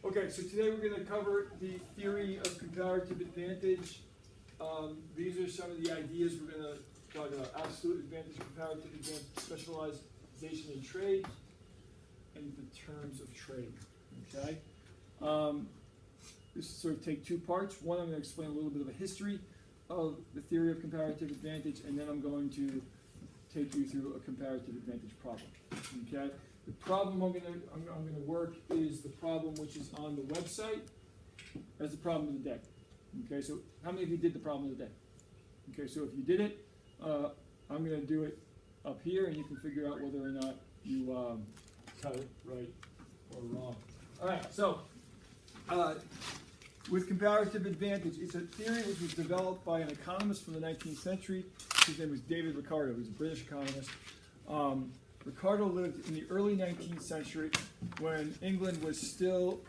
Okay, so today we're going to cover the theory of comparative advantage. These are some of the ideas we're going to talk about: absolute advantage, comparative advantage, specialization in trade, and the terms of trade. Okay. This will sort of take two parts. One, I'm going to explain a little bit of a history of the theory of comparative advantage, and then I'm going to take you through a comparative advantage problem. Okay. The problem I'm going to work is the problem which is on the website as the problem of the day. Okay, so how many of you did the problem of the day? Okay, so if you did it, I'm going to do it up here, and you can figure out whether or not you got it right or wrong. All right, so with comparative advantage, it's a theory which was developed by an economist from the 19th century. His name was David Ricardo. He's a British economist. Ricardo lived in the early 19th century when England was still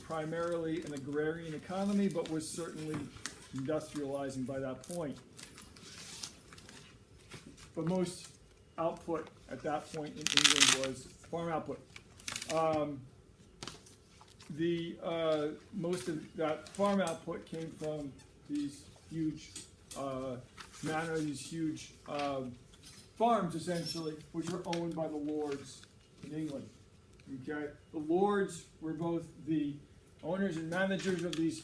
primarily an agrarian economy, but was certainly industrializing by that point. But most output at that point in England was farm output. Most of that farm output came from these huge manor, these huge farms, essentially, which were owned by the lords in England. Okay, the lords were both the owners and managers of these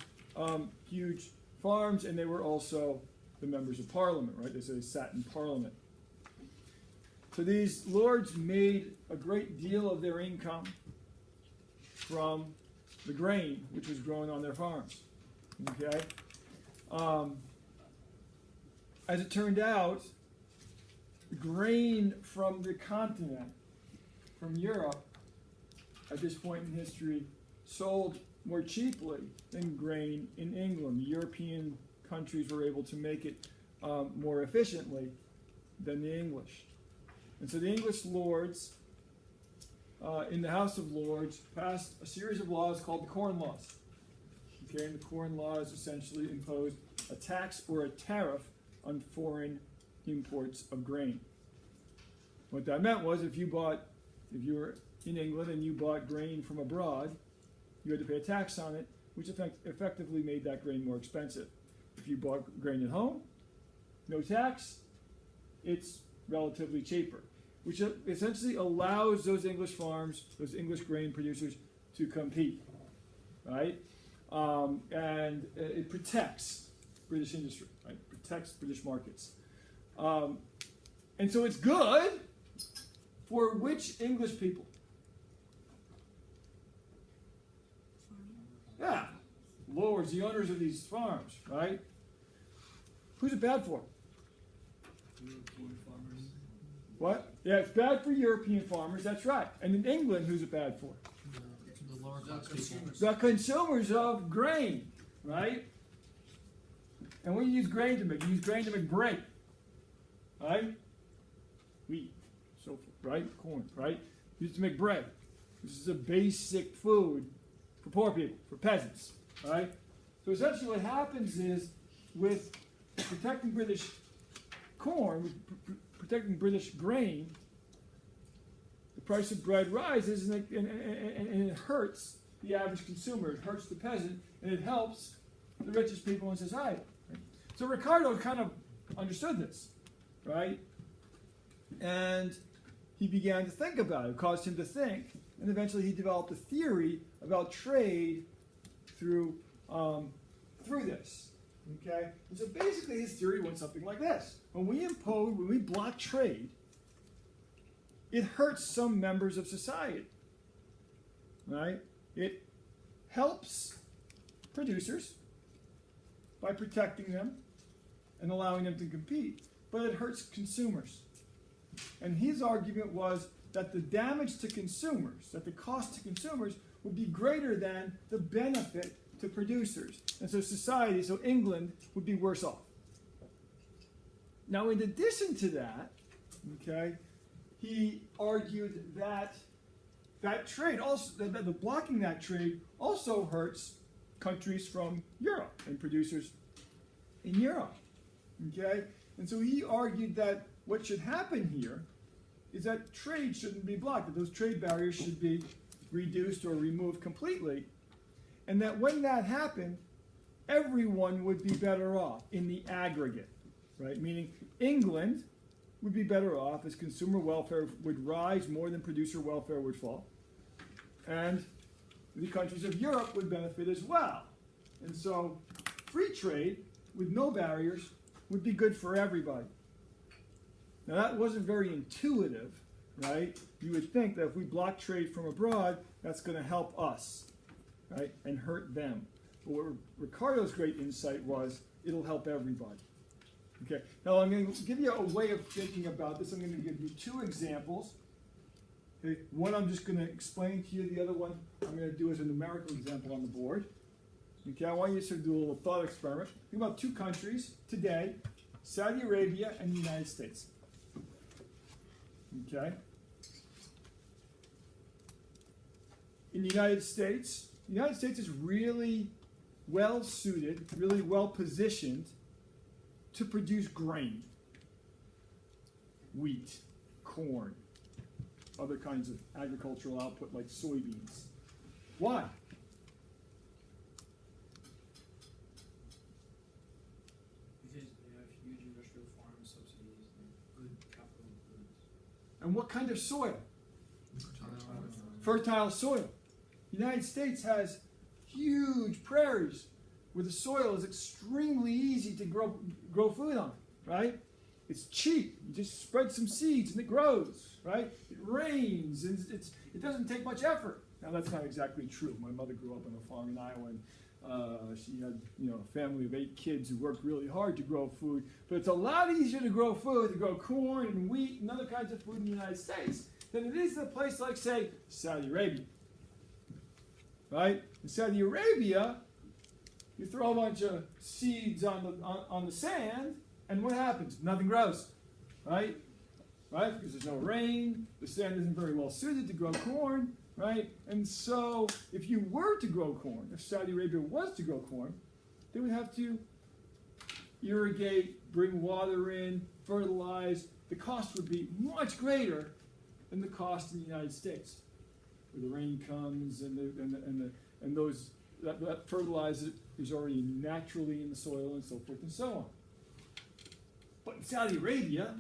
huge farms, and they were also the members of Parliament. Right? They sat in Parliament. So these lords made a great deal of their income from the grain which was grown on their farms. Okay, as it turned out, grain from the continent, from Europe, at this point in history, sold more cheaply than grain in England. The European countries were able to make it more efficiently than the English. And so the English lords, in the House of Lords, passed a series of laws called the Corn Laws. Okay, and the Corn Laws essentially imposed a tax or a tariff on foreign imports of grain. What that meant was if you were in England and you bought grain from abroad, you had to pay a tax on it, which effectively made that grain more expensive. If you bought grain at home, no tax, it's relatively cheaper, which essentially allows those English farms, those English grain producers to compete, right? And it protects British industry, right? Protects British markets. And so it's good for which English people? Yeah, lords, the owners of these farms, right? Who's it bad for? European farmers. What? Yeah, it's bad for European farmers, that's right. And in England, who's it bad for? The lower class consumers. The consumers of grain, right? And what do you use grain to make? You use grain to make bread, right? Wheat, so forth, right? Corn, right? Used to make bread. This is a basic food for poor people, for peasants, right? So essentially what happens is with protecting British corn, with protecting British grain, the price of bread rises and it hurts the average consumer. It hurts the peasant, and it helps the richest people in society. Right? So Ricardo kind of understood this, right? And he began to think about it. It caused him to think, and eventually he developed a theory about trade through this. Okay? And so basically his theory went something like this. When we block trade, it hurts some members of society. Right? It helps producers by protecting them and allowing them to compete, but it hurts consumers. And his argument was that the damage to consumers, that the cost to consumers would be greater than the benefit to producers. And so society, so England, would be worse off. Now, in addition to that, okay, he argued that trade also, that the blocking that trade also hurts countries from Europe and producers in Europe. Okay? And so he argued that what should happen here is that trade shouldn't be blocked, that those trade barriers should be reduced or removed completely, and that when that happened, everyone would be better off in the aggregate, right? Meaning England would be better off as consumer welfare would rise more than producer welfare would fall. And the countries of Europe would benefit as well. And so free trade with no barriers would be good for everybody. Now that wasn't very intuitive, right? You would think that if we block trade from abroad, that's going to help us, right, and hurt them. But what Ricardo's great insight was, it'll help everybody. Okay, now I'm going to give you a way of thinking about this. I'm going to give you two examples. Okay, one I'm just going to explain to you. The other one I'm going to do as a numerical example on the board. Okay, I want you to sort of do a little thought experiment. Think about two countries today, Saudi Arabia and the United States. Okay. In the United States is really well suited, really well positioned to produce grain, wheat, corn, other kinds of agricultural output like soybeans. Why? Because they have huge industrial farm subsidies and good capital goods. And what kind of soil? Fertile soil. The United States has huge prairies where the soil is extremely easy to grow food on, right? It's cheap. You just spread some seeds and it grows, right? It rains and it doesn't take much effort. Now that's not exactly true. My mother grew up on a farm in Iowa and she had, a family of 8 kids who worked really hard to grow food. But it's a lot easier to grow food, to grow corn and wheat and other kinds of food in the United States than it is in a place like, say, Saudi Arabia. Right? In Saudi Arabia, you throw a bunch of seeds on the sand, and what happens? Nothing grows. Right? Right? Because there's no rain, the sand isn't very well suited to grow corn. Right? And so, if you were to grow corn, if Saudi Arabia was to grow corn, they would have to irrigate, bring water in, fertilize. The cost would be much greater than the cost in the United States, where the rain comes and that fertilizer is already naturally in the soil and so forth and so on. But in Saudi Arabia,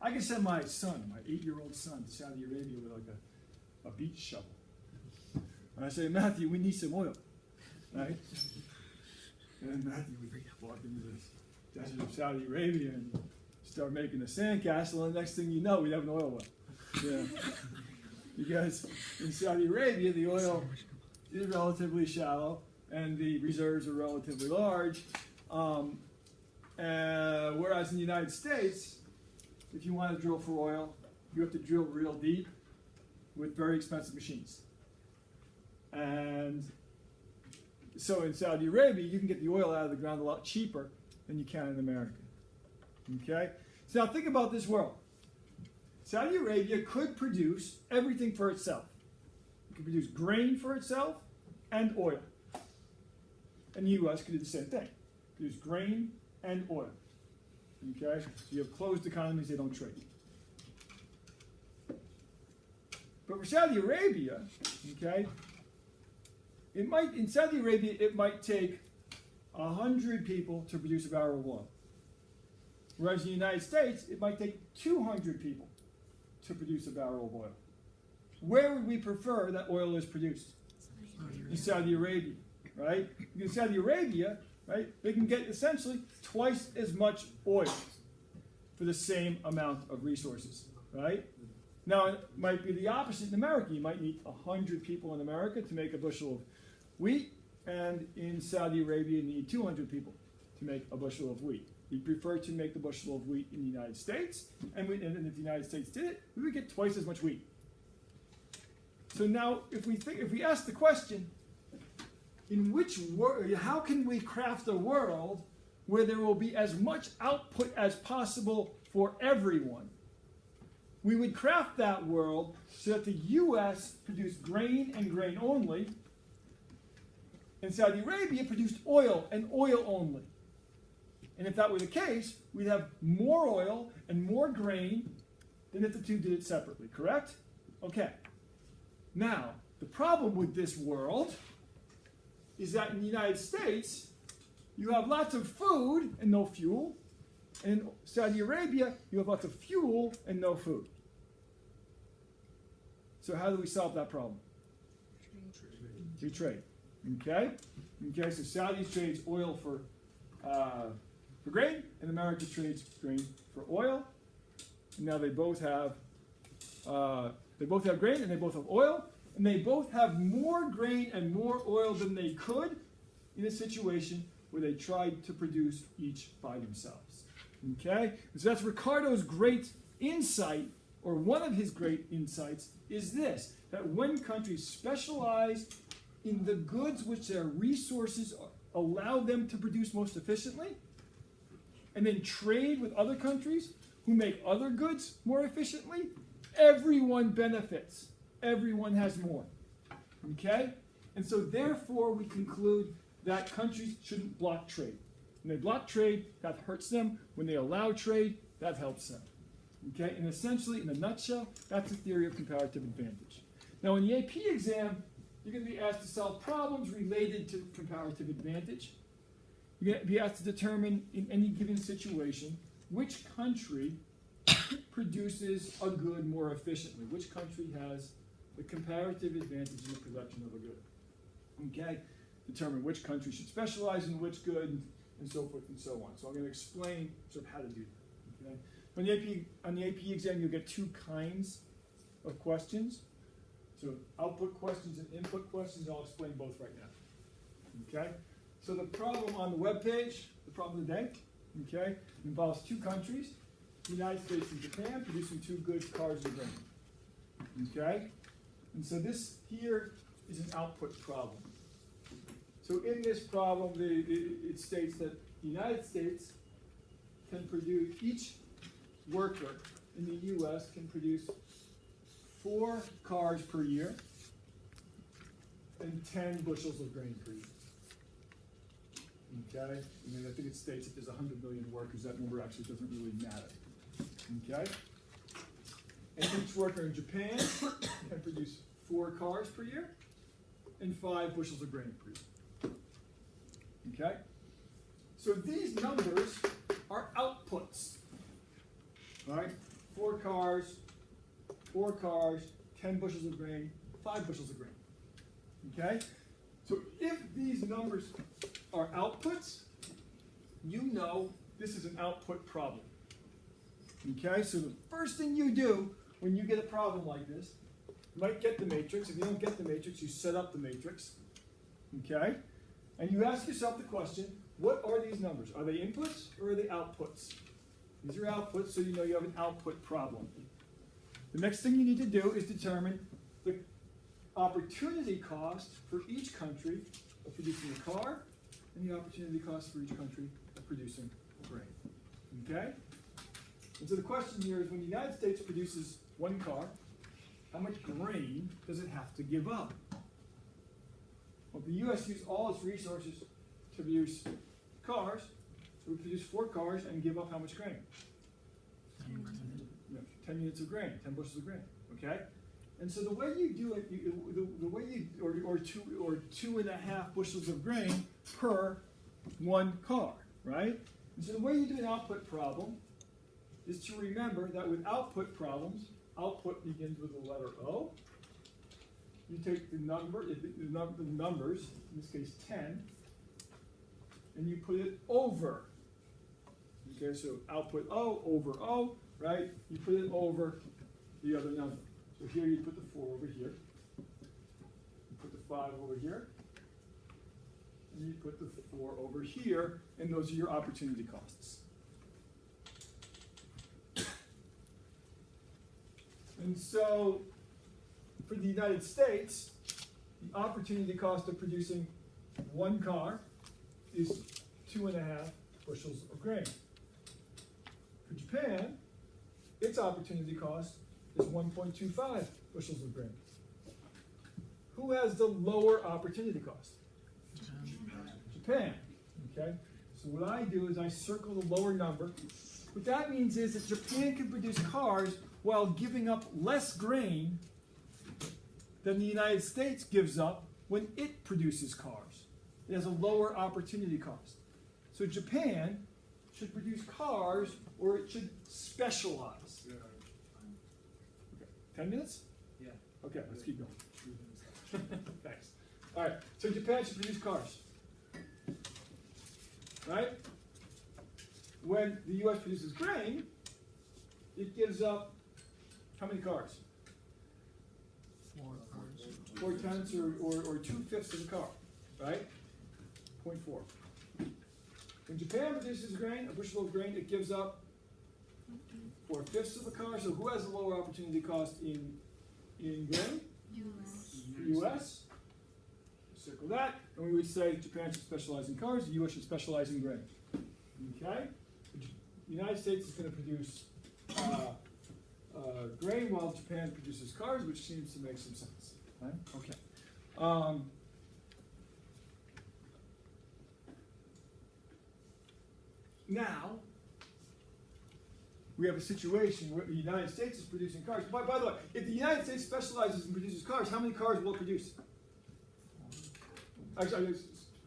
I can send my son, my 8-year-old son, to Saudi Arabia with like a beach shovel. And I say, Matthew, we need some oil, right? And Matthew would walk into the desert of Saudi Arabia and start making a sandcastle, and the next thing you know, we'd have an oil well. Yeah. Because in Saudi Arabia, the oil is relatively shallow, and the reserves are relatively large. Whereas in the United States, if you want to drill for oil, you have to drill real deep with very expensive machines. And so in Saudi Arabia, you can get the oil out of the ground a lot cheaper than you can in America. Okay? So now think about this world. Saudi Arabia could produce everything for itself. It could produce grain for itself and oil. And the U.S. could do the same thing. Produce grain and oil. Okay? So you have closed economies, they don't trade. But for Saudi Arabia, okay, in Saudi Arabia, it might take 100 people to produce a barrel of oil. Whereas in the United States, it might take 200 people to produce a barrel of oil. Where would we prefer that oil is produced? In Saudi Arabia, right? In Saudi Arabia, right, they can get essentially twice as much oil for the same amount of resources, right? Now, it might be the opposite in America. You might need 100 people in America to make a bushel of wheat, and in Saudi Arabia, you need 200 people to make a bushel of wheat. We prefer to make the bushel of wheat in the United States, and if the United States did it, we would get twice as much wheat. So now, if we ask the question, how can we craft a world where there will be as much output as possible for everyone? We would craft that world so that the U.S. produced grain and grain only, and Saudi Arabia produced oil and oil only. And if that were the case, we'd have more oil and more grain than if the two did it separately, correct? Okay. Now, the problem with this world is that in the United States, you have lots of food and no fuel. And in Saudi Arabia, you have lots of fuel and no food. So how do we solve that problem? We trade. Okay? Okay, so Saudi trades oil for grain, and America trades grain for oil. And now they both have grain and they both have oil, and they both have more grain and more oil than they could in a situation where they tried to produce each by themselves. Okay? So that's Ricardo's great insight, or one of his great insights, is this, that when countries specialize in the goods which their resources allow them to produce most efficiently, and then trade with other countries who make other goods more efficiently, everyone benefits. Everyone has more. Okay? And so therefore we conclude that countries shouldn't block trade. When they block trade, that hurts them. When they allow trade, that helps them. Okay? And essentially, in a nutshell, that's the theory of comparative advantage. Now in the AP exam, you're going to be asked to solve problems related to comparative advantage. You're going to be asked to determine in any given situation which country produces a good more efficiently. Which country has the comparative advantage in the production of a good. Okay? Determine which country should specialize in which good, and so forth and so on. So I'm going to explain sort of how to do that. Okay? On the AP exam, you'll get two kinds of questions. So output questions and input questions. I'll explain both right now. Okay? So the problem on the webpage, the problem of the day, okay, involves two countries, the United States and Japan, producing two goods, cars and grain. Okay? And so this here is an output problem. So in this problem, it states that the United States can produce, each worker in the U.S. can produce 4 cars per year and 10 bushels of grain per year. Okay? I mean, I think it states that there's 100 million workers. That number actually doesn't really matter. Okay? And each worker in Japan can produce 4 cars per year and 5 bushels of grain per year. Okay? So these numbers are outputs. All right? 4 cars, 10 bushels of grain, 5 bushels of grain. Okay? So if these numbers are outputs, you know this is an output problem. Okay? So the first thing you do when you get a problem like this, you might get the matrix. If you don't get the matrix, you set up the matrix. Okay? And you ask yourself the question, what are these numbers? Are they inputs or are they outputs? These are outputs, so you know you have an output problem. The next thing you need to do is determine the opportunity cost for each country of producing a car and the opportunity cost for each country of producing grain. Okay? And so the question here is, when the United States produces 1 car, how much grain does it have to give up? Well, if the U.S. used all its resources to produce cars, it would produce 4 cars and give up how much grain? 10 units of grain, 10 bushels of grain. Okay? And so the way you do it, the way you, or 2.5 bushels of grain per 1 car, right? And so the way you do an output problem is to remember that with output problems, output begins with the letter O. You take the numbers, in this case 10, and you put it over. Okay, so output O over O, right? You put it over the other number. So here you put the 4 over here. You put the 5 over here. And you put the 4 over here, and those are your opportunity costs. And so, for the United States, the opportunity cost of producing 1 car is 2.5 bushels of grain. For Japan, its opportunity cost is 1.25 bushels of grain. Who has the lower opportunity cost? Japan. Okay? So what I do is I circle the lower number. What that means is that Japan can produce cars while giving up less grain than the United States gives up when it produces cars. it has a lower opportunity cost. So Japan should produce cars, or it should specialize. Yeah. Okay. 10 minutes? Yeah. Okay, let's keep going. 2 minutes left. Thanks. All right, so Japan should produce cars. Right? When the U.S. produces grain, it gives up how many cars? 4/10 or 2/5 of a car, right? 0.4. When Japan produces grain, a bushel of grain, it gives up 4/5 of a car. So who has a lower opportunity cost in grain? U.S. Circle that, and we would say Japan should specialize in cars, the U.S. should specialize in grain. Okay? The United States is going to produce grain while Japan produces cars, which seems to make some sense. Right? Okay. Now, we have a situation where the United States is producing cars. By the way, if the United States specializes and produces cars, how many cars will it produce? Actually,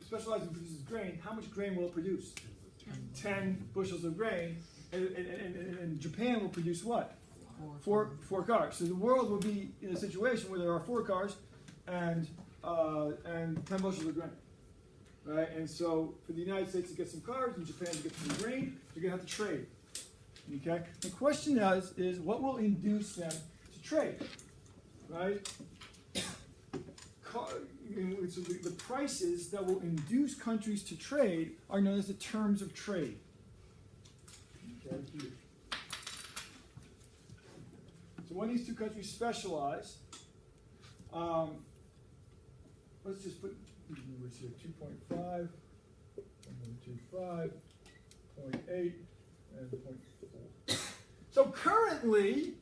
specializes and produces grain. How much grain will it produce? 10 bushels of grain. And Japan will produce what? Four cars. So the world will be in a situation where there are 4 cars and 10 bushels of grain. Right? And so for the United States to get some cars and Japan to get some grain, they're going to have to trade. Okay? The question is what will induce them to trade? Right? So the prices that will induce countries to trade are known as the terms of trade. Okay? So when these two countries specialize, let's just put these numbers here, 2.5, 1.25, 0.8, and 0.4. So currently,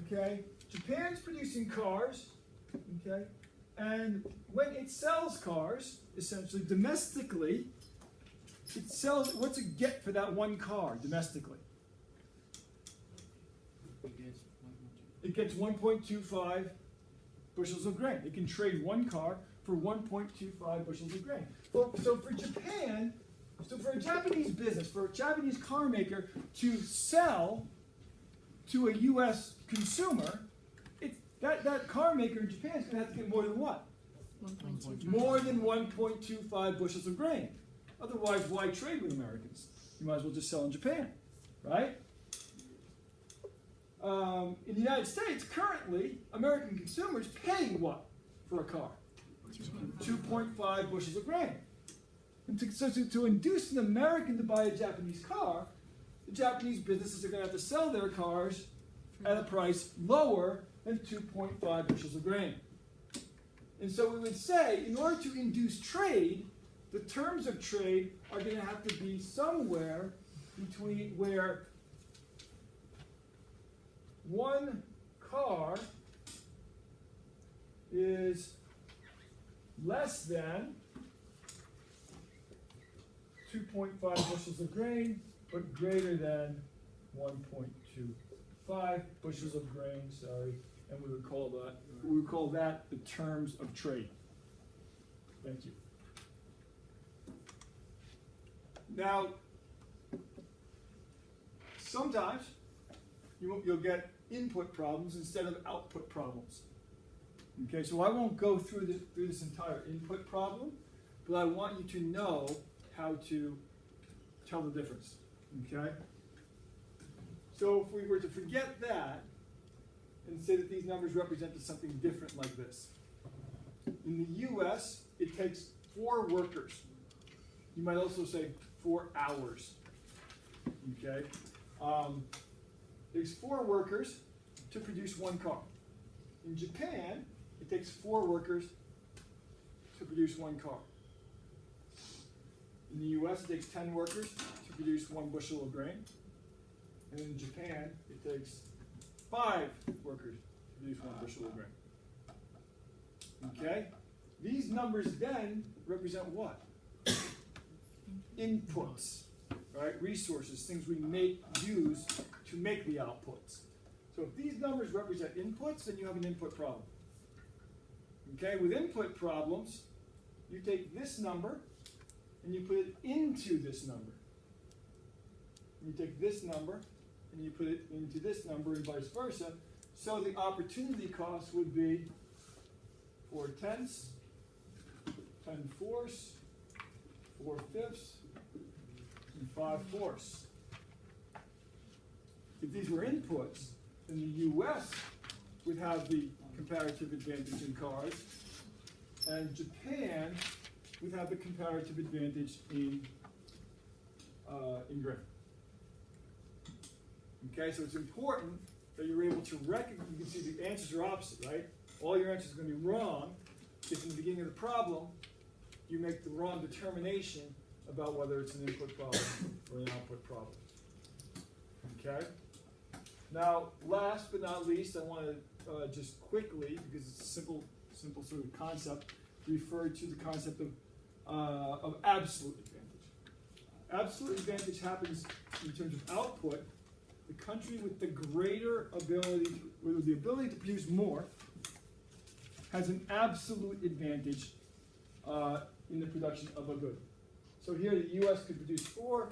okay, Japan's producing cars, okay, and when it sells cars, essentially domestically, it sells, what's it get for that one car domestically? It gets 1.25 bushels of grain. It can trade one car for 1.25 bushels of grain. Well, so for Japan, so for a Japanese business, for a Japanese car maker to sell to a U.S. consumer, that car maker in Japan is going to have to get more than what? 1.25. More than 1.25 bushels of grain. Otherwise, why trade with Americans? You might as well just sell in Japan, right? In the United States, currently, American consumers pay what for a car? 2.5 bushels of grain. And to induce an American to buy a Japanese car, the Japanese businesses are going to have to sell their cars at a price lower than 2.5 bushels of grain. And so we would say, in order to induce trade, the terms of trade are going to have to be somewhere between where one car is less than 2.5 bushels of grain, but greater than 1.25 bushels of grain, and we would call that the terms of trade. Thank you. Now, sometimes you'll get input problems instead of output problems. Okay, so I won't go through this entire input problem, but I want you to know how to tell the difference. Okay? So if we were to forget that and say that these numbers represented something different like this. In the US, it takes 4 workers. You might also say 4 hours. Okay? There's 4 workers to produce 1 car. In Japan, it takes 4 workers to produce 1 car. In the US, it takes 10 workers to produce 1 bushel of grain. And in Japan, it takes 5 workers to produce 1 bushel of grain. Okay? These numbers then represent what? Inputs, right? Resources, things we use to make the outputs. So if these numbers represent inputs, then you have an input problem. Okay? With input problems, you take this number and you put it into this number. You take this number and you put it into this number and vice versa. So the opportunity cost would be 4/10, 10/4, 4/5, and 5/4. If these were inputs, then the U.S. would have the comparative advantage in cars, and Japan would have the comparative advantage in grain. Okay, so it's important that you're able to recognize. You can see the answers are opposite, right? All your answers are going to be wrong if in the beginning of the problem you make the wrong determination about whether it's an input problem or an output problem. Okay? Now, last but not least, I want to just quickly, because it's a simple sort of concept, refer to the concept of absolute advantage. Absolute advantage happens in terms of output. The country with the greater ability, with the ability to produce more, has an absolute advantage in the production of a good. So here the U.S. could produce 4,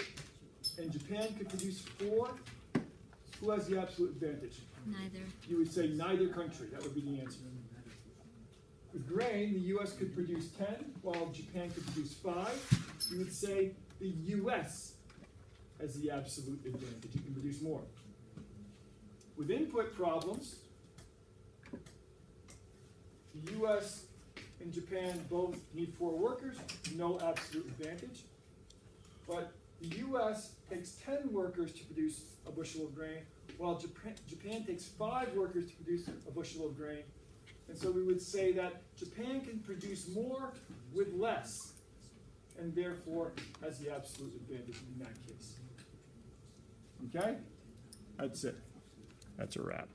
and Japan could produce 4. Who has the absolute advantage? Neither. You would say neither country. That would be the answer. With grain, the U.S. could produce 10, while Japan could produce 5. You would say the U.S. has the absolute advantage. You can produce more. With input problems, the U.S. and Japan both need 4 workers, no absolute advantage. But the U.S. takes 10 workers to produce a bushel of grain, while Japan takes 5 workers to produce a bushel of grain. And so we would say that Japan can produce more with less, and therefore has the absolute advantage in that case. Okay? That's it. That's a wrap.